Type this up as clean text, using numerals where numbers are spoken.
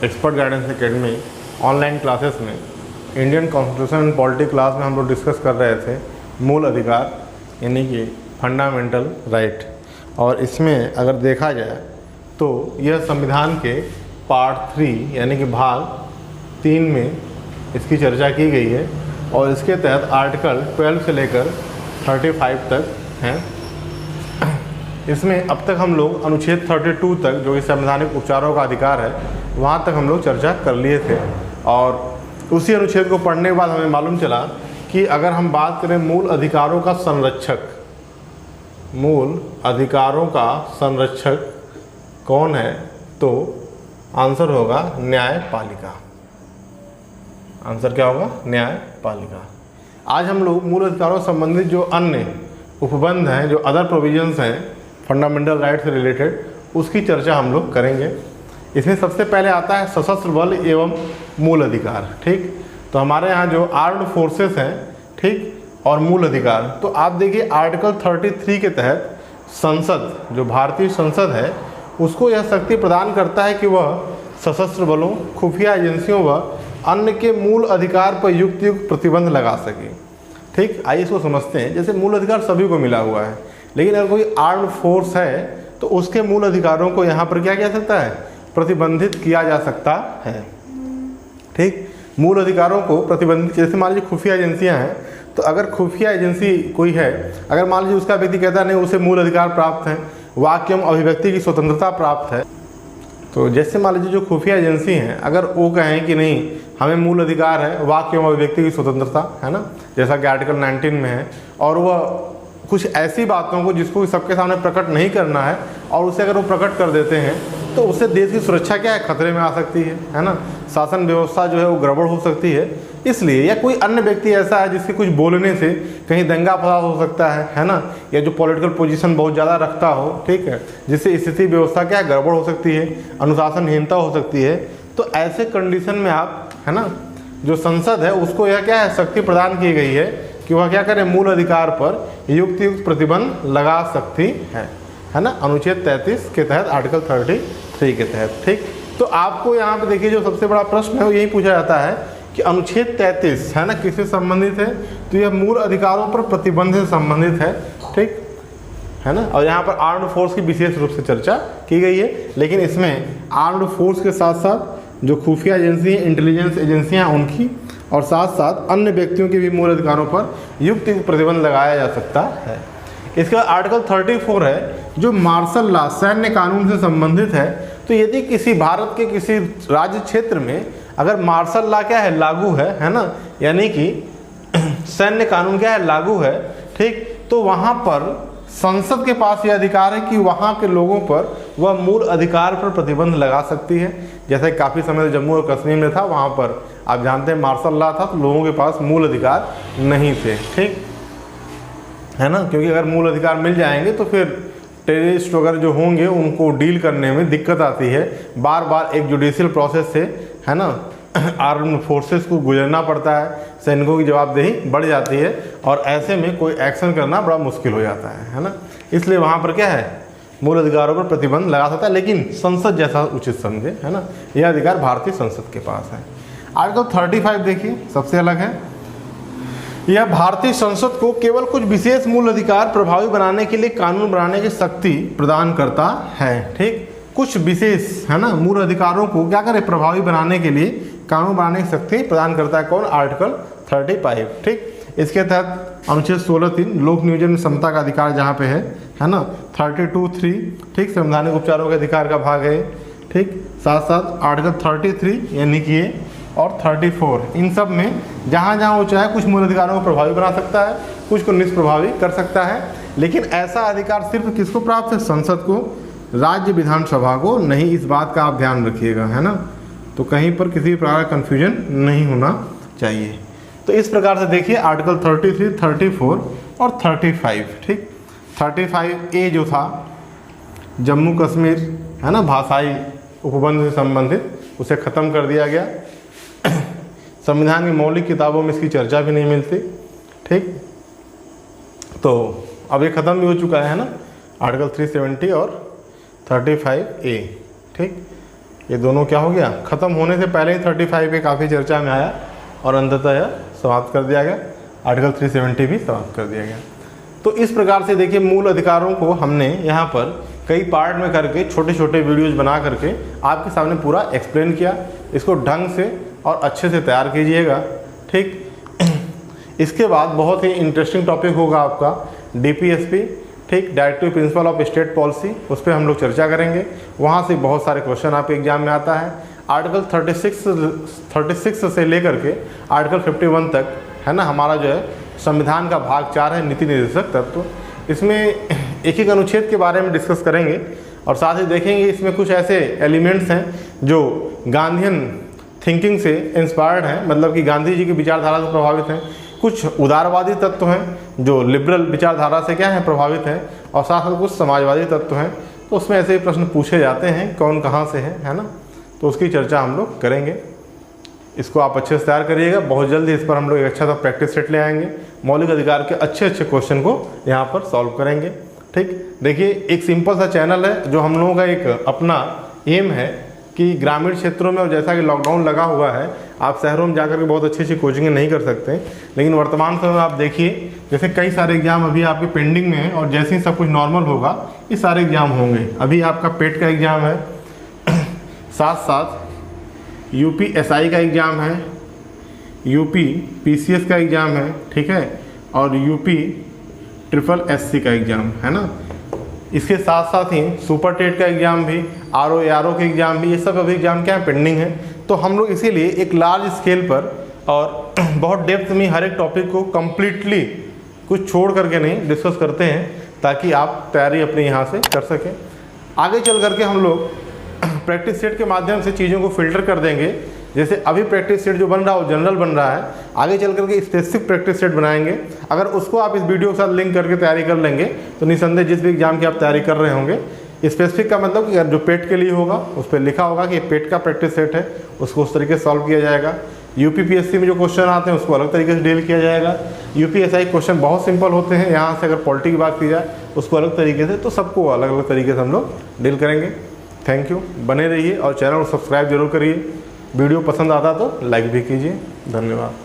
Expert guidance academy online classes में Indian constitution and polity class में हम लोग डिस्कस कर रहे थे मूल अधिकार यानी कि फंडामेंटल राइट। और इसमें अगर देखा जाए तो यह संविधान के पार्ट 3 यानी कि भाग 3 में इसकी चर्चा की गई है और इसके तहत आर्टिकल 12 से लेकर 35 तक हैं। इसमें अब तक हम लोग अनुच्छेद 32 तक जो कि संवैधानिक उपचारों का अधिकार है वहाँ तक हम लोग चर्चा कर लिए थे। और उसी अनुच्छेद को पढ़ने के बाद हमें मालूम चला कि अगर हम बात करें मूल अधिकारों का संरक्षक, मूल अधिकारों का संरक्षक कौन है, तो आंसर होगा न्यायपालिका। आंसर क्या होगा? न्यायपालिका। आज हम लोग मूल अधिकारों से संबंधित जो अन्य उपबंध हैं, जो अदर प्रोविजंस हैं फंडामेंटल राइट से रिलेटेड, उसकी चर्चा हम लोग करेंगे। इसमें सबसे पहले आता है सशस्त्र बल एवं मूल अधिकार। ठीक, तो हमारे यहाँ जो आर्म्ड फोर्सेस हैं, ठीक, और मूल अधिकार, तो आप देखिए आर्टिकल 33 के तहत संसद, जो भारतीय संसद है, उसको यह शक्ति प्रदान करता है कि वह सशस्त्र बलों, खुफिया एजेंसियों व अन्य के मूल अधिकार पर युक्त प्रतिबंध लगा सके। ठीक, आइए इसको समझते हैं। जैसे मूल अधिकार सभी को मिला हुआ है, लेकिन अगर कोई आर्म्ड फोर्स है तो उसके मूल अधिकारों को यहाँ पर क्या किया सकता है? प्रतिबंधित किया जा सकता है। ठीक, मूल अधिकारों को प्रतिबंधित, जैसे मान लीजिए खुफिया एजेंसियाँ हैं, तो अगर खुफिया एजेंसी कोई है, अगर मान लीजिए उसका व्यक्ति कहता नहीं उसे मूल अधिकार प्राप्त है, वाक्य एवं अभिव्यक्ति की स्वतंत्रता प्राप्त है, तो जैसे मान लीजिए जो खुफिया एजेंसी हैं अगर वो कहें कि नहीं हमें मूल अधिकार है वाक्य एवं अभिव्यक्ति की स्वतंत्रता, है ना, जैसा कि आर्टिकल 19 में है, और वह कुछ ऐसी बातों को जिसको सबके सामने प्रकट नहीं करना है और उसे अगर वो प्रकट कर देते हैं तो उससे देश की सुरक्षा क्या है? खतरे में आ सकती है ना, शासन व्यवस्था जो है वो गड़बड़ हो सकती है। इसलिए या कोई अन्य व्यक्ति ऐसा है जिसके कुछ बोलने से कहीं दंगा फसाद हो सकता है ना, या जो पॉलिटिकल पोजीशन बहुत ज़्यादा रखता हो, ठीक है, जिससे स्थिति व्यवस्था क्या है? गड़बड़ हो सकती है, अनुशासनहीनता हो सकती है। तो ऐसे कंडीशन में आप, है ना, जो संसद है उसको यह क्या है? शक्ति प्रदान की गई है कि वह क्या करे? मूल अधिकार पर युक्त प्रतिबंध लगा सकती है ना, अनुच्छेद 33 के तहत, आर्टिकल 33 के तहत। ठीक, तो आपको यहाँ पे देखिए जो सबसे बड़ा प्रश्न है वो यही पूछा जाता है कि अनुच्छेद 33 है ना किससे संबंधित है? तो यह मूल अधिकारों पर प्रतिबंध से संबंधित है। ठीक है ना, और यहाँ पर आर्म्ड फोर्स की विशेष रूप से चर्चा की गई है, लेकिन इसमें आर्म्ड फोर्स के साथ साथ जो खुफिया एजेंसी हैं, इंटेलिजेंस एजेंसियाँ उनकी, और साथ साथ अन्य व्यक्तियों के भी मूल अधिकारों पर युक्त प्रतिबंध लगाया जा सकता है। इसका आर्टिकल 34 है जो मार्शल लॉ, सैन्य कानून से संबंधित है। तो यदि किसी भारत के किसी राज्य क्षेत्र में अगर मार्शल लॉ क्या है? लागू है ना, यानी कि सैन्य कानून क्या है? लागू है। ठीक, तो वहाँ पर संसद के पास यह अधिकार है कि वहाँ के लोगों पर वह मूल अधिकार पर प्रतिबंध लगा सकती है। जैसे काफ़ी समय जम्मू और कश्मीर में था, वहाँ पर आप जानते हैं मार्शल लॉ था, तो लोगों के पास मूल अधिकार नहीं थे। ठीक है ना, क्योंकि अगर मूल अधिकार मिल जाएंगे तो फिर टेररिस्ट वगैरह जो होंगे उनको डील करने में दिक्कत आती है, बार बार एक जुडिशियल प्रोसेस से, है ना, आर्म्ड फोर्सेस को गुजरना पड़ता है, सैनिकों की जवाबदेही बढ़ जाती है और ऐसे में कोई एक्शन करना बड़ा मुश्किल हो जाता है ना। इसलिए वहाँ पर क्या है? मूल अधिकारों पर प्रतिबंध लगा सकता है, लेकिन संसद जैसा उचित समझे, है ना, यह अधिकार भारतीय संसद के पास है। आर्टिकल 35 देखिए सबसे अलग है। यह भारतीय संसद को केवल कुछ विशेष मूल अधिकार प्रभावी बनाने के लिए कानून बनाने की शक्ति प्रदान करता है। ठीक, कुछ विशेष, है ना, मूल अधिकारों को क्या करे? प्रभावी बनाने के लिए कानून बनाने की शक्ति प्रदान करता है। कौन? आर्टिकल 35। ठीक, इसके तहत अनुच्छेद 16(3) लोक नियोजन में समता का अधिकार जहाँ पे है ना, 32(3), ठीक, संवैधानिक उपचारों के अधिकार का भाग है। ठीक, साथ साथ आर्टिकल 33 यानी कि ये और 34, इन सब में जहाँ जहाँ वो चाहे कुछ मूल अधिकारों को प्रभावी बना सकता है, कुछ को निष्प्रभावी कर सकता है। लेकिन ऐसा अधिकार सिर्फ किसको प्राप्त है? संसद को, राज्य विधानसभा को नहीं। इस बात का आप ध्यान रखिएगा, है ना, तो कहीं पर किसी प्रकार का कन्फ्यूजन नहीं होना चाहिए। तो इस प्रकार से देखिए आर्टिकल 33, 34 और 35। ठीक, 35A जो था जम्मू कश्मीर, है ना, भाषाई उपबंध से संबंधित, उसे ख़त्म कर दिया गया। संविधान की मौलिक किताबों में इसकी चर्चा भी नहीं मिलती। ठीक, तो अब ये ख़त्म भी हो चुका है ना, आर्टिकल 370 और 35A। ठीक, ये दोनों क्या हो गया, ख़त्म होने से पहले ही 35 पे काफ़ी चर्चा में आया और अंततः यह समाप्त कर दिया गया। आर्टिकल 370 भी समाप्त कर दिया गया। तो इस प्रकार से देखिए मूल अधिकारों को हमने यहाँ पर कई पार्ट में करके छोटे छोटे वीडियोज़ बना करके आपके सामने पूरा एक्सप्लेन किया। इसको ढंग से और अच्छे से तैयार कीजिएगा, ठीक। इसके बाद बहुत ही इंटरेस्टिंग टॉपिक होगा आपका DPSP, ठीक, directive principle of state policy, उस पर हम लोग चर्चा करेंगे। वहाँ से बहुत सारे क्वेश्चन आपके एग्जाम में आता है। आर्टिकल 36 से लेकर के आर्टिकल 51 तक है ना, हमारा जो है संविधान का भाग 4 है, नीति निर्देशक तत्व। इसमें एक एक अनुच्छेद के बारे में डिस्कस करेंगे और साथ ही देखेंगे इसमें कुछ ऐसे एलिमेंट्स हैं जो गांधीयन थिंकिंग से इंस्पायर्ड हैं, मतलब कि गांधी जी की विचारधारा से प्रभावित हैं। कुछ उदारवादी तत्व हैं जो लिबरल विचारधारा से क्या हैं, प्रभावित हैं, और साथ साथ कुछ समाजवादी तत्व हैं। तो उसमें ऐसे प्रश्न पूछे जाते हैं कौन कहाँ से है ना, तो उसकी चर्चा हम लोग करेंगे। इसको आप अच्छे से तैयार करिएगा। बहुत जल्दी इस पर हम लोग एक अच्छा सा प्रैक्टिस सेट ले आएंगे। मौलिक अधिकार के अच्छे अच्छे क्वेश्चन को यहाँ पर सॉल्व करेंगे, ठीक। देखिए एक सिंपल सा चैनल है जो हम लोगों का एक अपना एम है कि ग्रामीण क्षेत्रों में, और जैसा कि लॉकडाउन लगा हुआ है, आप शहरों में जाकर के बहुत अच्छी अच्छी कोचिंग नहीं कर सकते, लेकिन वर्तमान समय में आप देखिए जैसे कई सारे एग्जाम अभी आपके पेंडिंग में हैं और जैसे ही सब कुछ नॉर्मल होगा ये सारे एग्जाम होंगे। अभी आपका पेट का एग्ज़ाम है, साथ साथ UPSI का एग्ज़ाम है, UPPCS का एग्ज़ाम है, ठीक है, और UPSSC का एग्ज़ाम है ना। इसके साथ साथ ही सुपर टेट का एग्ज़ाम भी, RO के एग्ज़ाम भी, ये सब अभी एग्ज़ाम क्या है, पेंडिंग है। तो हम लोग इसीलिए एक लार्ज स्केल पर और बहुत डेप्थ में हर एक टॉपिक को कम्प्लीटली कुछ छोड़ करके नहीं डिस्कस करते हैं, ताकि आप तैयारी अपने यहाँ से कर सकें। आगे चल करके हम लोग प्रैक्टिस सेट के माध्यम से चीज़ों को फिल्टर कर देंगे। जैसे अभी प्रैक्टिस सेट जो बन रहा है वो जनरल बन रहा है, आगे चल करके स्पेसिफिक प्रैक्टिस सेट बनाएंगे। अगर उसको आप इस वीडियो के साथ लिंक करके तैयारी कर लेंगे तो निसंदेह जिस भी एग्जाम की आप तैयारी कर रहे होंगे, स्पेसिफिक का मतलब कि जो पेट के लिए होगा उस पर लिखा होगा कि पेट का प्रैक्टिस सेट है, उसको उस तरीके से सॉल्व किया जाएगा। UPPSC में जो क्वेश्चन आते हैं उसको अलग तरीके से डील किया जाएगा। UPSI क्वेश्चन बहुत सिंपल होते हैं, यहाँ से अगर पॉलिटी की बात की जाए उसको अलग तरीके से, तो सबको अलग अलग तरीके से हम लोग डील करेंगे। थैंक यू, बने रहिए और चैनल को सब्सक्राइब जरूर करिए। वीडियो पसंद आता तो लाइक भी कीजिए। धन्यवाद।